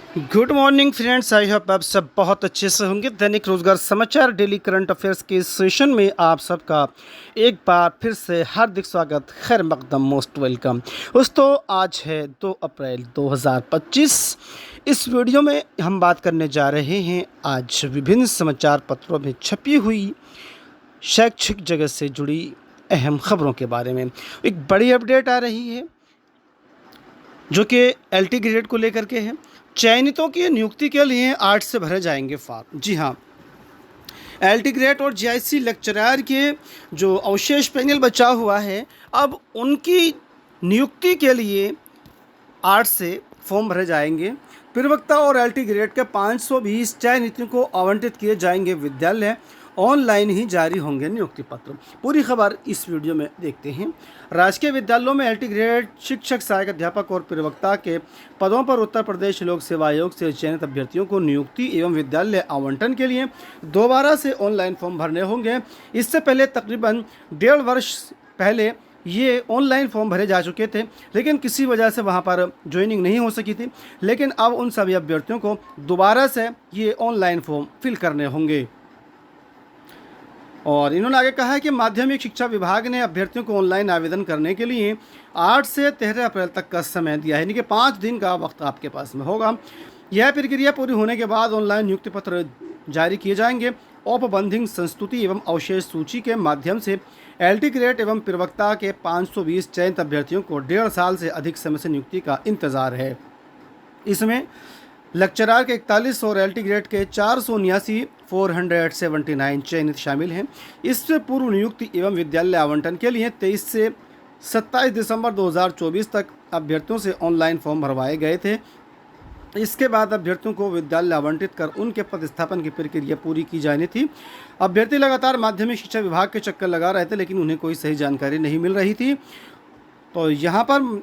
Good morning friends, I hope आप सब बहुत अच्छे से होंगे। दैनिक रोजगार समाचार डेली करंट अफेयर्स के सेशन में आप सबका एक बार फिर से हार्दिक स्वागत, खैर मकदम, मोस्ट वेलकम। दोस्तों, आज है 2 अप्रैल 2025। इस वीडियो में हम बात करने जा रहे हैं आज विभिन्न समाचार पत्रों में छपी हुई शैक्षिक जगत से जुड़ी अहम खबरों के बारे में। एक बड़ी अपडेट आ रही है जो कि एलटी ग्रेड को लेकर के है। चयनितों की नियुक्ति के लिए 8 से भरे जाएंगे फॉर्म। जी हाँ, एलटी ग्रेड और जीआईसी लेक्चरर के जो अवशेष पैनल बचा हुआ है, अब उनकी नियुक्ति के लिए 8 से फॉर्म भरे जाएंगे। प्रवक्ता और एलटी ग्रेड के 520 चयनितों को आवंटित किए जाएंगे। विद्यालय ऑनलाइन ही जारी होंगे नियुक्ति पत्र। पूरी खबर इस वीडियो में देखते हैं। राजकीय विद्यालयों में एलटी ग्रेड शिक्षक, सहायक अध्यापक और प्रवक्ता के पदों पर उत्तर प्रदेश लोक सेवा आयोग से चयनित अभ्यर्थियों को नियुक्ति एवं विद्यालय आवंटन के लिए दोबारा से ऑनलाइन फॉर्म भरने होंगे। इससे पहले तकरीबन 1.5 वर्ष पहले ये ऑनलाइन फॉर्म भरे जा चुके थे, लेकिन किसी वजह से वहाँ पर ज्वाइनिंग नहीं हो सकी थी। लेकिन अब उन सभी अभ्यर्थियों को दोबारा से ये ऑनलाइन फॉर्म फिल करने होंगे। और इन्होंने आगे कहा है कि माध्यमिक शिक्षा विभाग ने अभ्यर्थियों को ऑनलाइन आवेदन करने के लिए 8 से 13 अप्रैल तक का समय दिया है, यानी कि 5 दिन का वक्त आपके पास में होगा। यह प्रक्रिया पूरी होने के बाद ऑनलाइन नियुक्ति पत्र जारी किए जाएंगे। औपबंधिक संस्तुति एवं अवशेष सूची के माध्यम से एलटी ग्रेड एवं प्रवक्ता के 520 चयनित अभ्यर्थियों को 1.5 साल से अधिक समय से नियुक्ति का इंतजार है। इसमें लेक्चरर के 41 और एलटी ग्रेड के 479 चयनित शामिल हैं। इससे पूर्व नियुक्ति एवं विद्यालय आवंटन के लिए 23 से 27 दिसंबर 2024 तक अभ्यर्थियों से ऑनलाइन फॉर्म भरवाए गए थे। इसके बाद अभ्यर्थियों को विद्यालय आवंटित कर उनके पदस्थापन की प्रक्रिया पूरी की जानी थी। अभ्यर्थी लगातार माध्यमिक शिक्षा विभाग के चक्कर लगा रहे थे, लेकिन उन्हें कोई सही जानकारी नहीं मिल रही थी। तो यहाँ पर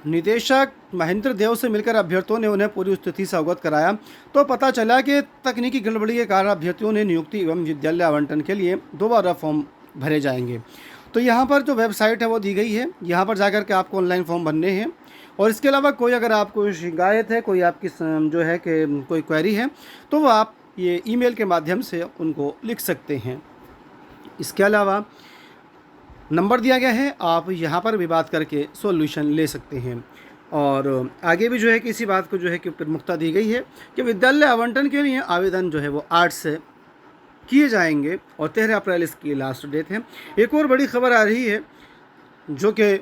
निदेशक महेंद्र देव से मिलकर अभ्यर्थियों ने उन्हें पूरी स्थिति से अवगत कराया, तो पता चला कि तकनीकी गड़बड़ी के कारण अभ्यर्थियों ने नियुक्ति एवं विद्यालय आवंटन के लिए दोबारा फॉर्म भरे जाएंगे। तो यहाँ पर जो वेबसाइट है वो दी गई है, यहाँ पर जाकर के आपको ऑनलाइन फॉर्म भरने हैं। और इसके अलावा कोई अगर आपको शिकायत है, कोई आपकी जो है कि कोई क्वेरी है, तो वो आप ये ईमेल के माध्यम से उनको लिख सकते हैं। इसके अलावा नंबर दिया गया है, आप यहाँ पर भी बात करके सॉल्यूशन ले सकते हैं। और आगे भी जो है कि इसी बात को जो है कि प्रमुखता दी गई है कि विद्यालय आवंटन के लिए आवेदन जो है वो 8 से किए जाएंगे और 13 अप्रैल इसकी लास्ट डेट है। एक और बड़ी खबर आ रही है जो कि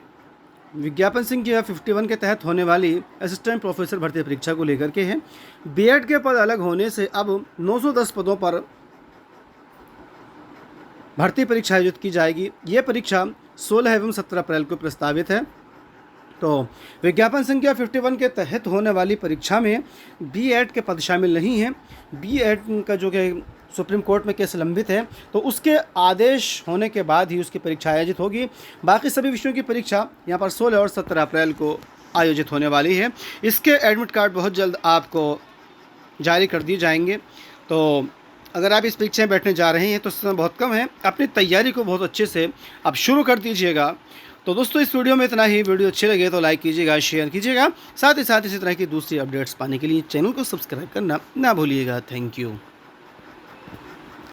विज्ञापन सिंह की 51 के तहत होने वाली असिस्टेंट प्रोफेसर भर्ती परीक्षा को लेकर के है। बीएड के पद अलग होने से अब 910 पदों पर भर्ती परीक्षा आयोजित की जाएगी। ये परीक्षा 16 एवं 17 अप्रैल को प्रस्तावित है। तो विज्ञापन संख्या 51 के तहत होने वाली परीक्षा में बीएड के पद शामिल नहीं हैं। बीएड का जो कि सुप्रीम कोर्ट में केस लंबित है, तो उसके आदेश होने के बाद ही उसकी परीक्षा आयोजित होगी। बाकी सभी विषयों की परीक्षा यहाँ पर 16 और 17 अप्रैल को आयोजित होने वाली है। इसके एडमिट कार्ड बहुत जल्द आपको जारी कर दिए जाएंगे। तो अगर आप इस परीक्षा में बैठने जा रहे हैं तो समय बहुत कम है, अपनी तैयारी को बहुत अच्छे से आप शुरू कर दीजिएगा। तो दोस्तों, इस वीडियो में इतना ही। वीडियो अच्छे लगे तो लाइक कीजिएगा, शेयर कीजिएगा। साथ ही इसी तरह की दूसरी अपडेट्स पाने के लिए चैनल को सब्सक्राइब करना ना भूलिएगा। Thank you.